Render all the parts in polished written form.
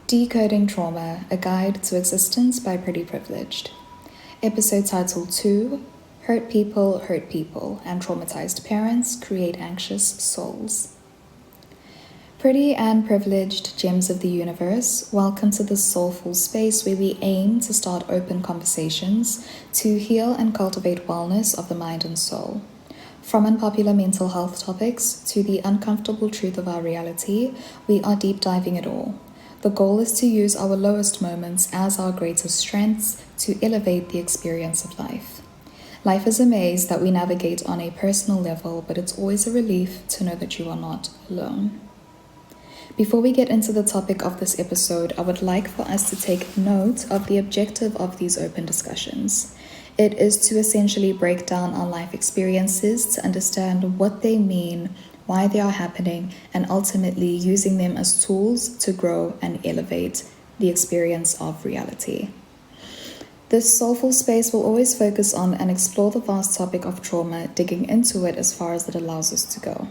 Decoding Trauma, a guide to existence by Pretty Privileged. Episode title 2, Hurt people, and traumatized parents create anxious souls. Pretty and privileged gems of the universe, welcome to this soulful space where we aim to start open conversations to heal and cultivate wellness of the mind and soul. From unpopular mental health topics to the uncomfortable truth of our reality, we are deep diving it all. The goal is to use our lowest moments as our greatest strengths to elevate the experience of life. Life is a maze that we navigate on a personal level, but it's always a relief to know that you are not alone. Before we get into the topic of this episode, I would like for us to take note of the objective of these open discussions. It is to essentially break down our life experiences to understand what they mean, why they are happening, and ultimately using them as tools to grow and elevate the experience of reality. This soulful space will always focus on and explore the vast topic of trauma, digging into it as far as it allows us to go.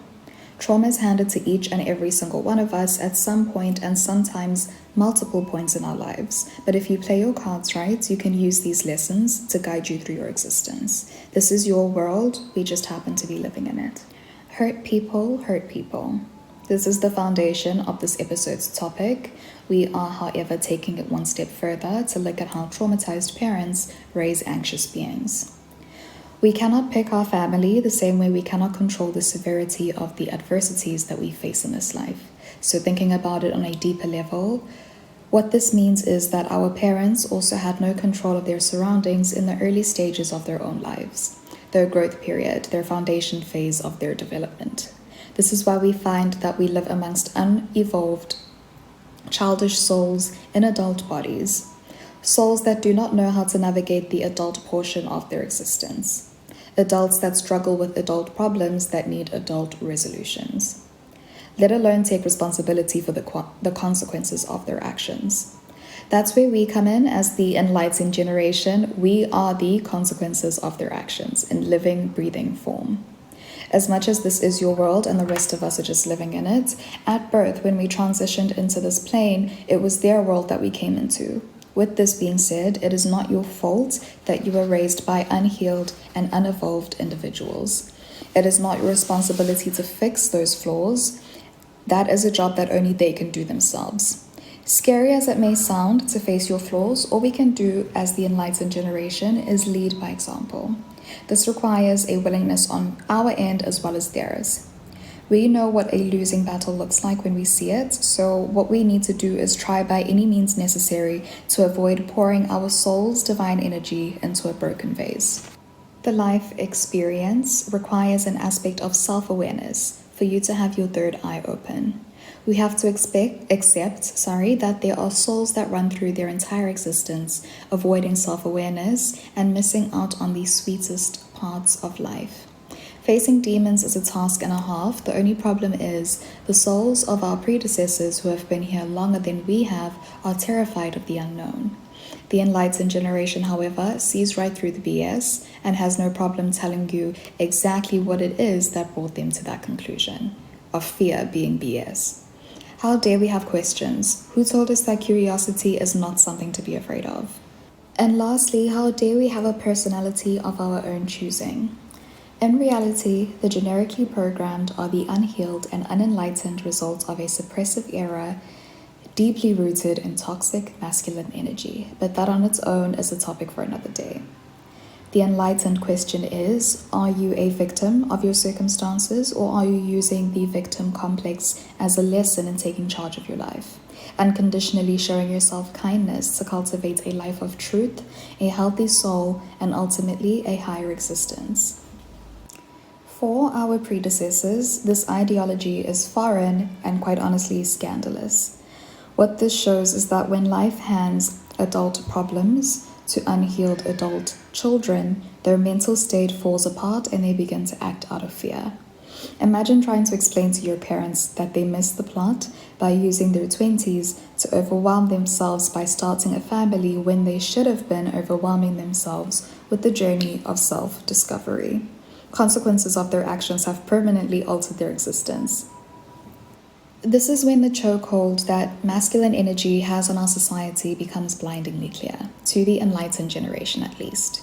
Trauma is handed to each and every single one of us at some point and sometimes multiple points in our lives. But if you play your cards right, you can use these lessons to guide you through your existence. This is your world, we just happen to be living in it. Hurt people. This is the foundation of this episode's topic. We are, however, taking it one step further to look at how traumatized parents raise anxious beings. We cannot pick our family the same way we cannot control the severity of the adversities that we face in this life. So thinking about it on a deeper level, what this means is that our parents also had no control of their surroundings in the early stages of their own lives, their growth period, their foundation phase of their development. This is why we find that we live amongst unevolved, childish souls in adult bodies, souls that do not know how to navigate the adult portion of their existence, adults that struggle with adult problems that need adult resolutions, let alone take responsibility for the consequences of their actions. That's where we come in as the enlightened generation. We are the consequences of their actions in living, breathing form. As much as this is your world and the rest of us are just living in it, at birth, when we transitioned into this plane, it was their world that we came into. With this being said, it is not your fault that you were raised by unhealed and unevolved individuals. It is not your responsibility to fix those flaws. That is a job that only they can do themselves. Scary as it may sound to face your flaws, all we can do as the enlightened generation is lead by example. This requires a willingness on our end as well as theirs. We know what a losing battle looks like when we see it, so what we need to do is try by any means necessary to avoid pouring our soul's divine energy into a broken vase. The life experience requires an aspect of self-awareness for you to have your third eye open. We have to accept that there are souls that run through their entire existence, avoiding self-awareness and missing out on the sweetest parts of life. Facing demons is a task and a half. The only problem is the souls of our predecessors who have been here longer than we have are terrified of the unknown. The enlightened generation, however, sees right through the BS and has no problem telling you exactly what it is that brought them to that conclusion, of fear being BS. How dare we have questions? Who told us that curiosity is not something to be afraid of? And lastly, how dare we have a personality of our own choosing? In reality, the generically programmed are the unhealed and unenlightened result of a suppressive era deeply rooted in toxic masculine energy, but that on its own is a topic for another day. The enlightened question is, are you a victim of your circumstances, or are you using the victim complex as a lesson in taking charge of your life? Unconditionally showing yourself kindness to cultivate a life of truth, a healthy soul, and ultimately a higher existence. For our predecessors, this ideology is foreign and quite honestly scandalous. What this shows is that when life hands adult problems to unhealed adult children, their mental state falls apart and they begin to act out of fear. Imagine trying to explain to your parents that they missed the plot by using their 20s to overwhelm themselves by starting a family when they should have been overwhelming themselves with the journey of self-discovery. consequences of their actions have permanently altered their existence. This is when the chokehold that masculine energy has on our society becomes blindingly clear, to the enlightened generation at least.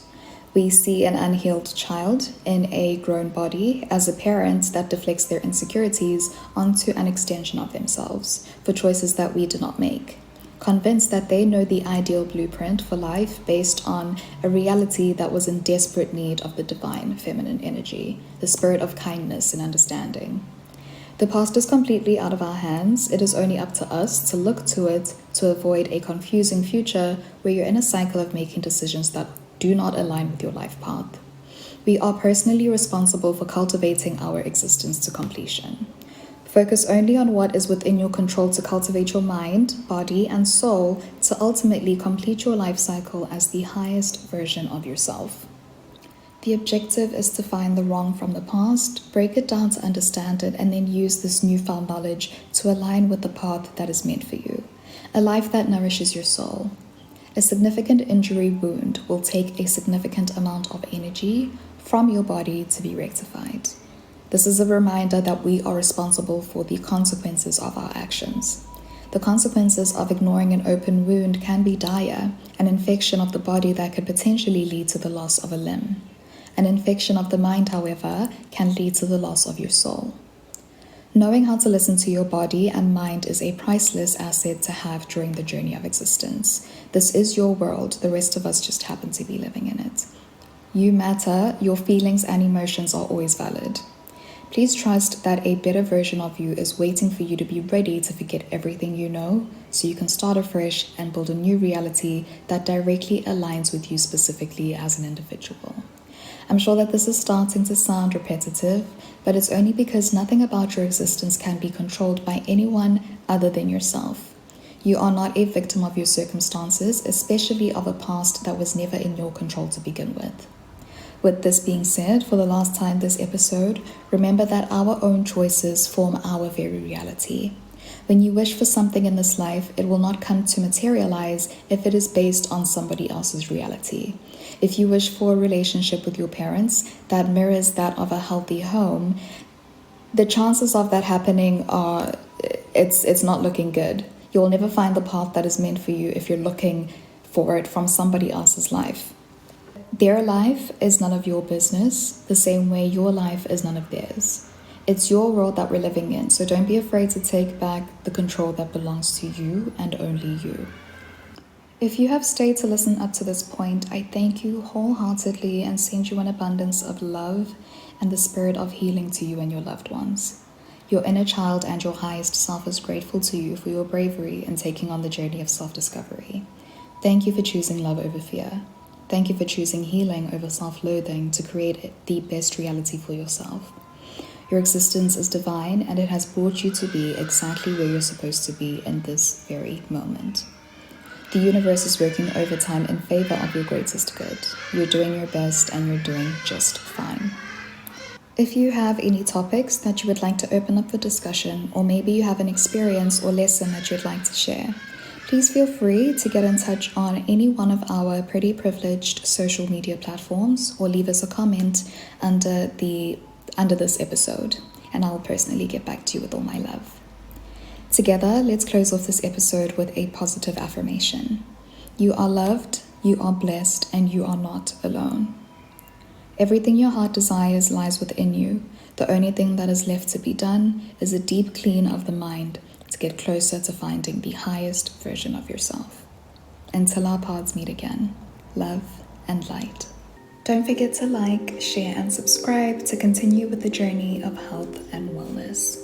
We see an unhealed child in a grown body as a parent that deflects their insecurities onto an extension of themselves for choices that we did not make, convinced that they know the ideal blueprint for life based on a reality that was in desperate need of the divine feminine energy, the spirit of kindness and understanding. The past is completely out of our hands. It is only up to us to look to it to avoid a confusing future where you're in a cycle of making decisions that do not align with your life path. We are personally responsible for cultivating our existence to completion. Focus only on what is within your control to cultivate your mind, body, and soul to ultimately complete your life cycle as the highest version of yourself. The objective is to find the wrong from the past, break it down to understand it, and then use this newfound knowledge to align with the path that is meant for you, a life that nourishes your soul. A significant injury wound will take a significant amount of energy from your body to be rectified. This is a reminder that we are responsible for the consequences of our actions. The consequences of ignoring an open wound can be dire, an infection of the body that could potentially lead to the loss of a limb. An infection of the mind, however, can lead to the loss of your soul. Knowing how to listen to your body and mind is a priceless asset to have during the journey of existence. This is your world, the rest of us just happen to be living in it. You matter, your feelings and emotions are always valid. Please trust that a better version of you is waiting for you to be ready to forget everything you know, so you can start afresh and build a new reality that directly aligns with you specifically as an individual. I'm sure that this is starting to sound repetitive, but it's only because nothing about your existence can be controlled by anyone other than yourself. You are not a victim of your circumstances, especially of a past that was never in your control to begin with. With this being said, for the last time this episode, remember that our own choices form our very reality. When you wish for something in this life, it will not come to materialize if it is based on somebody else's reality. If you wish for a relationship with your parents that mirrors that of a healthy home, the chances of that happening are, it's not looking good. You'll never find the path that is meant for you if you're looking for it from somebody else's life. Their life is none of your business, the same way your life is none of theirs. It's your world that we're living in, so don't be afraid to take back the control that belongs to you and only you. If you have stayed to listen up to this point, I thank you wholeheartedly and send you an abundance of love and the spirit of healing to you and your loved ones. Your inner child and your highest self is grateful to you for your bravery in taking on the journey of self-discovery. Thank you for choosing love over fear. Thank you for choosing healing over self-loathing to create the best reality for yourself. Your existence is divine and it has brought you to be exactly where you're supposed to be in this very moment. The universe is working overtime in favor of your greatest good. You're doing your best and you're doing just fine. If you have any topics that you would like to open up for discussion, or maybe you have an experience or lesson that you'd like to share, please feel free to get in touch on any one of our pretty privileged social media platforms or leave us a comment under this episode, and I'll personally get back to you with all my love. Together, let's close off this episode with a positive affirmation. You are loved, you are blessed, and you are not alone. Everything your heart desires lies within you. The only thing that is left to be done is a deep clean of the mind to get closer to finding the highest version of yourself. Until our paths meet again, love and light. Don't forget to like, share, and subscribe to continue with the journey of health and wellness.